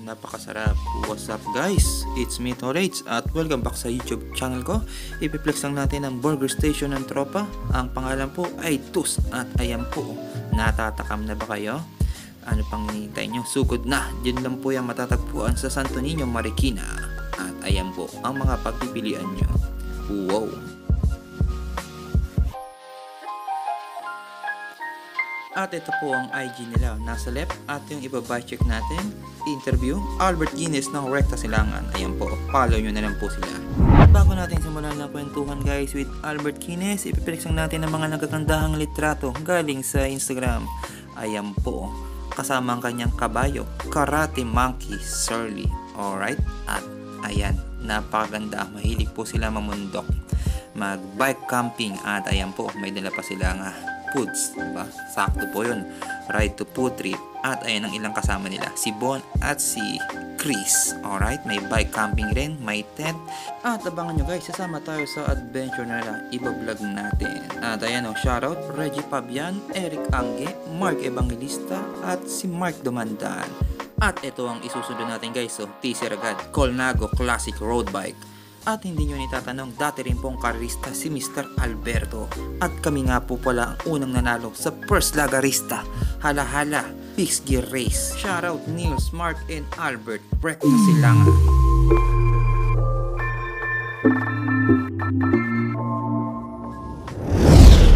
Napakasarap. What's up guys? It's me Torage at welcome back sa YouTube channel ko. Ipiplex lang natin ang burger station ng tropa. Ang pangalan po ay Tus at ayan po. Natatakam na ba kayo? Ano pang hinihintay nyo? Sugod na. Diyan lang po yung matatagpuan sa Santo Niño, Marikina. At ayan po ang mga pagpipilian nyo. Wow! At ito po ang IG nila, nasa left. At yung iba-by check natin, interview, Albert Guinness ng Recta Silangan. Ayan po, follow nyo na lang po sila. Bago natin simulan ng kwentuhan guys with Albert Guinness, ipiplex lang natin ang mga nagagandahang litrato galing sa Instagram. Ayan po, kasama ang kanyang kabayo, Karate Monkey Surly. Alright, at ayan, napakaganda, mahilig po sila mamundok, mag-bike camping. At ayan po, may dala pa sila nga foods, diba? Sakto po yun. Ride to food trip. At ayan ang ilang kasama nila, si Bon at si Chris. Alright, may bike camping rin, may tent. At abangan nyo guys, sasama tayo sa adventure na nila, iba-vlog natin. At ayan o, shoutout Reggie Pabian, Eric Angge, Mark Evangelista at si Mark Dumandan. At ito ang isusunod natin guys, so teaser agad, Colnago Classic Road Bike. At hindi nyo nitatanong, dati rin pong karista si Mr. Alberto. At kami nga po pala ang unang nanalo sa First Lagarista Hala-Hala Fixed Gear Race. Shoutout Niels, Mark, and Albert. Recta Silangan.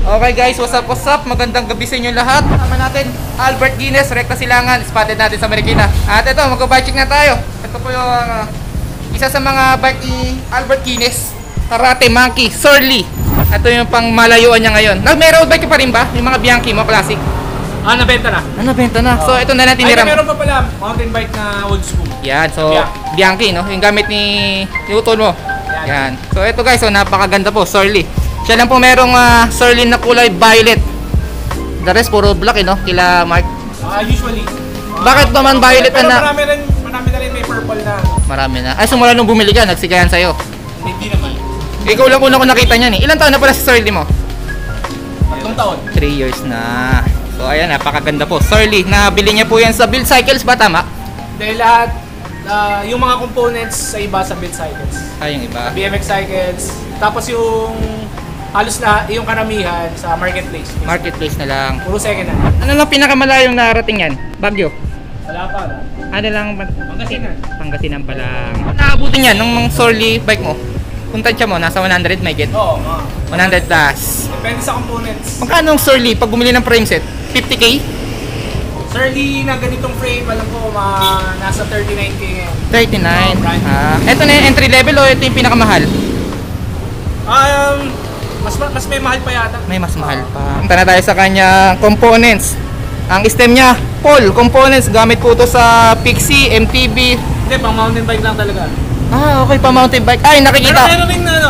Okay guys, what's up? Magandang gabi sa inyo lahat. Tama natin, Albert Guinness, Recta Silangan. Spotted natin sa Marikina. At ito, mag-bike check na tayo. Ito po yung isa sa mga bike ni Albert Guinness, Karate Monkey Surly. Ito yung pang malayuan niya ngayon. May road bike pa rin ba? Yung mga Bianchi mo, classic? Nabenta na. Nabenta na. So ito na natin Ay, meron pa pala, mountain bike na old school. Yan, so Bianchi, no? Yung gamit ni utol mo. Yan. So ito guys, so napakaganda po, Surly. Siya lang po merong Surly na kulay violet. The rest puro black, no? Kila Mark. Usually. Bakit naman violet pero na? Marami na rin may purple na. Marami na. Ay, sumula nung bumili ka, nagsigayan sa'yo. Hindi naman. Ikaw lang una ko nakita niyan eh. Ilan taon na pala si Surly mo? 3 taon. 3 years na. So ayan, napakaganda po. Surly, nabili niya po yan sa Build Cycles ba, tama? Dahil lahat, yung mga components sa iba sa Build Cycles. Ay, yung iba. BMX Cycles. Tapos yung halos na, yung karamihan sa Marketplace. Marketplace na lang. Puro second hand. Ano lang pinakamalayong narating yan? Baguio? Wala pa. Ano lang? Pangasinan. Pangasinan pa lang. Naabutin yan ng Surly bike mo? Kung tansya mo, nasa 100 may get? Oo. 100 plus. Depende sa components. Magkano ang Surly pag bumili ng frame set? 50k? Surly na ganitong frame, alam ko, nasa 39k ngayon. 39. Ito na yung entry level o ito yung pinakamahal? Mas may mahal pa yata. May mas mahal pa. Punta na tayo sa kanya components. Ang stem niya, Paul components. Gamit po ito sa Pixie, MTB. Hindi, pang mountain bike lang talaga. Okay, pa mountain bike. Ay, nakikita.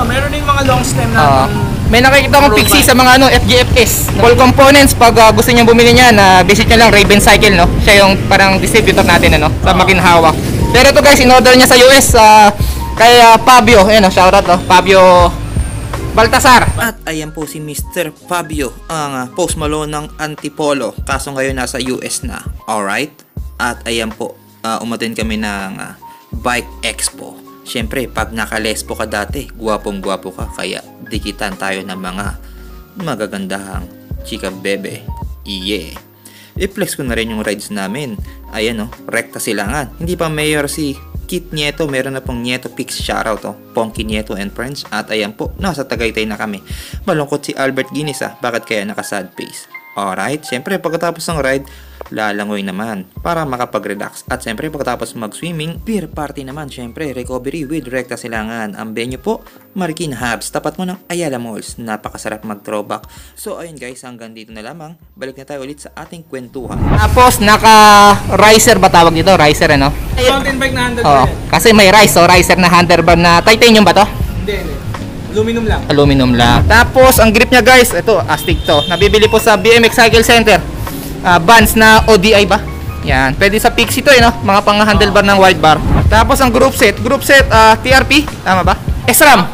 Meron din mga long stem na may nakikita akong Pixie sa mga FGFS. Paul components, pag gusto niyo bumili niya, visit niyo lang Raven Cycle, no? Siya yung parang distributor natin, ano? Sa Makinhawa. Pero ito guys, in-order niya sa US kay Fabio. Ayan, shoutout, no? Fabio Baltasar. At ayan po si Mr. Fabio, ang Post Malone ng Antipolo. Kaso ngayon nasa US na. Alright? At ayan po, umattend kami ng Bike Expo. Siyempre, pag naka-lespo ka dati, guwapong-guwapo ka. Kaya dikitan tayo ng mga magagandahang chika bebe. Iye. I-flex ko na rin yung rides namin. Ayan Recta Silangan. Hindi pa mayor si Kit Nieto, meron na pong Nieto Pix shoutout Ponky Nieto and Friends. At ayan po, nasa Tagaytay na kami. Malungkot si Albert Guinness bakit kaya naka-sad face? Alright, siyempre pagkatapos ng ride, lalangoy naman para makapag-relax. At siyempre pagkatapos mag-swimming, beer party naman. Siyempre, recovery with Recta Silangan. Ang venue po, Marikina Hubs, tapat mo ng Ayala Malls. Napakasarap mag-throwback. So ayun guys, hanggang dito na lamang. Balik na tayo ulit sa ating kwentuhan. Tapos naka-riser ba tawag dito? Riser, ano? Mountain bike na handle kasi may riser na handlebar na titanium ba to? Hindi. Aluminum lang. Aluminum lang. Tapos ang grip niya guys, ito, astig to. Nabibili po sa BMX Cycle Center. Bands na ODI ba? Yan. Pwede sa Pixie to no? Mga pang handlebar ng wide bar. Tapos ang group set TRP, tama ba? SRAM.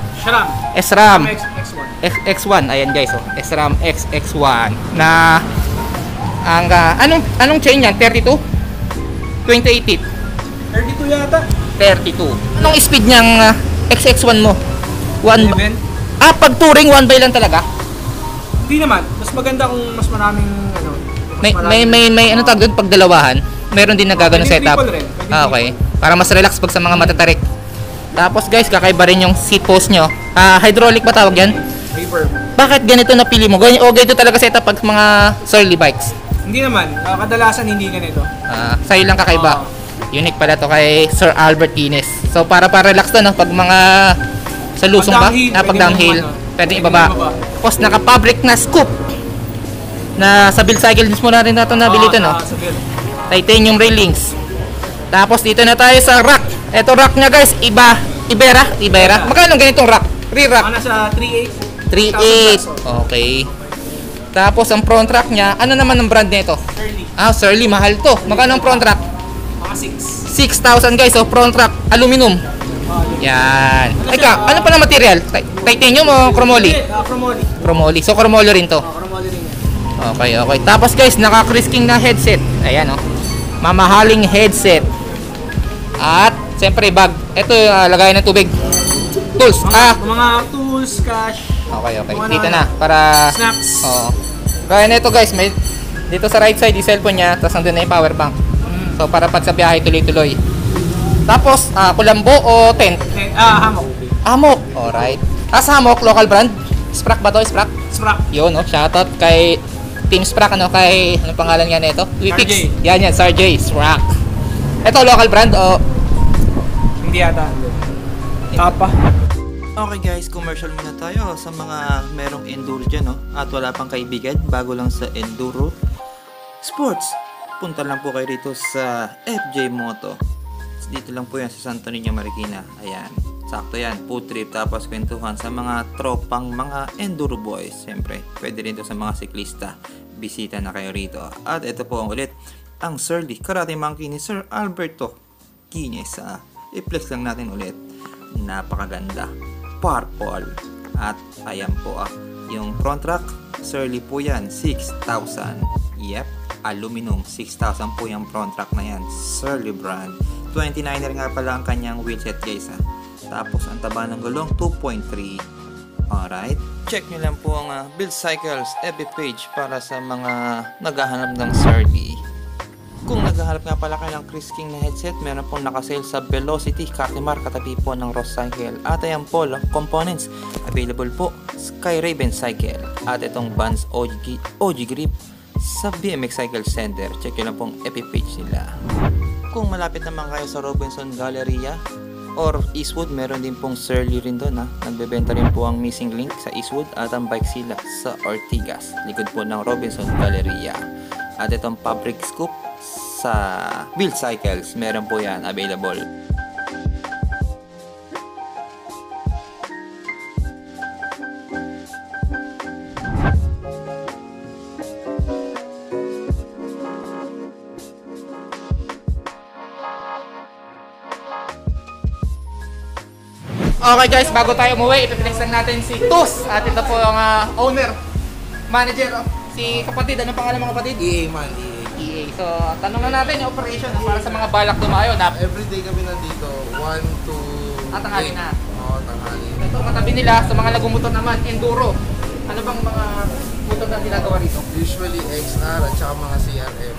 SRAM. X1. X1. Ayan guys, SRAM X1 na ang anong chain yan? 32? 28 32 yata. 32. Anong speed niyang XX1 mo? Eleven? Pag touring 1 by lang talaga? Hindi naman. Mas maganda kung mas maraming ano. May ano tawag doon pag dalawahan? Meron din nagagano Pwede setup. triple rin. Pwede Okay. Para mas relax pag sa mga matatarik. Tapos guys, kakaiba rin yung seat post nyo. Hydraulic ba tawag yan? Reverb. Bakit ganito napili mo? O ganito talaga setup pag mga Surly bikes? Hindi naman. Kadalasan hindi ganito. Sa'yo lang kakaiba. Unique pala to kay Sir Albert Guinness. So para relax to no pag mga sa lusong ba? Pag downhill, pwede ibaba. Tapos naka-public na scoop. Na sa build cycle din mo na rin natin nabili ito no. Sa build. Titanium railings. Tapos dito na tayo sa rack. Ito rack niya guys, Ibera. Magkano ganitong rack? Rear rack. Nasa 3.8. 3.8. Okay. Tapos ang front rack niya, ano naman ang brand nito? Early. Surly, mahal to. Magkano ang front rack? Mga 6. 6,000 guys, so front rack, aluminum. Yan. Ano pala material? Titanium o chromoly? Chromoly. Chromoly. So chromoly rin to. Chromoly rin yan. Okay. Tapos guys, naka-crisking na headset. Ayan oh. Mamahaling headset. At siyempre bag. Ito lagayan ng tubig. Tools. Mga tools, cash. Okay. Dito na para Snacks. Oo. Gaya nito guys, may dito sa right side yung cellphone niya, tapos nandun na yung power bank. So para pag sa biyahe tuloy-tuloy. Tapos kulambo o tent? Hammock. Hammock. Alright. Sa hammock, local brand? Sprack ba to? Sprack? Sprack. Yun, no? Shoutout kay Team Sprack, kay, anong pangalan nga nito? Wipix. Yan, Sarjay, Sprack. Ito, local brand o? Hindi yata. Tapa. Okay guys, commercial muna tayo sa mga merong enduro dyan, no? At wala pang kaibigan, bago lang sa enduro sports. Punta lang po kayo rito sa FJ Moto. Dito lang po yan sa Santo Niño, Marikina. Ayan, sakto yan, food trip tapos kwentuhan sa mga tropang mga enduro boys. Siyempre, pwede rin to sa mga siklista. Bisita na kayo rito. At ito po ang ulit, ang Surly Karate Monkey ni Sir Alberto Guinness. I-flex lang natin ulit. Napakaganda. Purple. At ayan po yung front rack, Surly po yan, 6,000. Yep, aluminum, 6,000 po yung front rack na yan, Surly brand. 29er nga pala ang kanyang wheelset guys Tapos ang taba ng gulong 2.3. Alright, check nyo lang po ang Build Cycles FB page para sa mga naghahanap ng Surly. Kung naghahanap nga pala kayo ng Chris King na headset, meron pong nakasale sa Velocity Cartimar katabi po ng Ross Cycle. At ayan po, components available po Sky Raven Cycle. At itong Vans OG Grip sa BMX Cycle Center. Check nyo lang pong FB page nila. Kung malapit naman kayo sa Robinson Galleria or Eastwood, meron din pong Surly rin doon Nagbebenta rin po ang Missing Link sa Eastwood at ang Bike Sila sa Ortigas, likod po ng Robinson Galleria. At itong Fabric Scoop sa Build Cycles, meron po yan available. Okay guys, bago tayo umuwi, ipiplex lang natin si Tus. At ito po ang owner, manager, si kapatid. Ano pangalan mga kapatid? EA man, EA. So, tanong na natin yung operation para sa mga balak dumayo. Everyday kami nandito, 1 to Tanghali 8. na. Oo, tanghali. Ito, katabi nila, sa mga nagumumotor naman, enduro. Ano bang mga motor na ginagawa rito? Usually XR at saka mga CRF.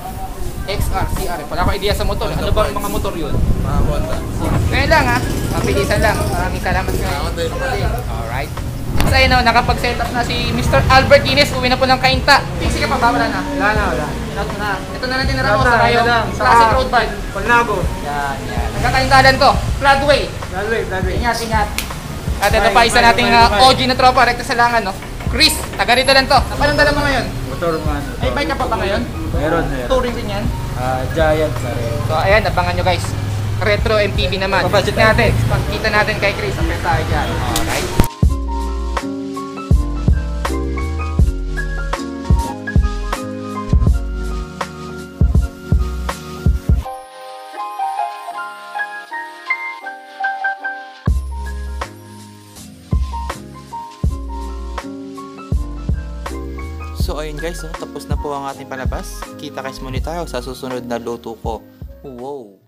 XR, CR. Wala akong idea sa motor. Ano bang mga motor yun? Mga Honda. Ngayon lang mabilisan lang. Maraming salamat kayo. Salamat din, kapatid. Alright. So ayun nakapag-set up na si Mr. Albert Guinness. Uwi na po ng Kainta. Pixie ka pa ba? Wala na? Wala. Ito na lang din na sa kayo. Classic road bike. Pagnago. Yan. Nagkakaintalan ko. Floodway. Graduate. Ingat. At ito pa isa nating OG na tropa. Rekta sa langan, no? Chris, taga rito lang to. Anong dala mo ngayon? Motor man. Ay, bike ka pa ba ngayon? Meron. Touring din yan. Giant na rin. So ayan, abangan nyo guys. Retro MPV naman. Budget natin. Pagkita natin kay Chris. Apet tayo dyan. Alright. So ayun guys, tapos na po ang ating palabas. Kita guys muli tayo sa susunod na luto ko. Wow.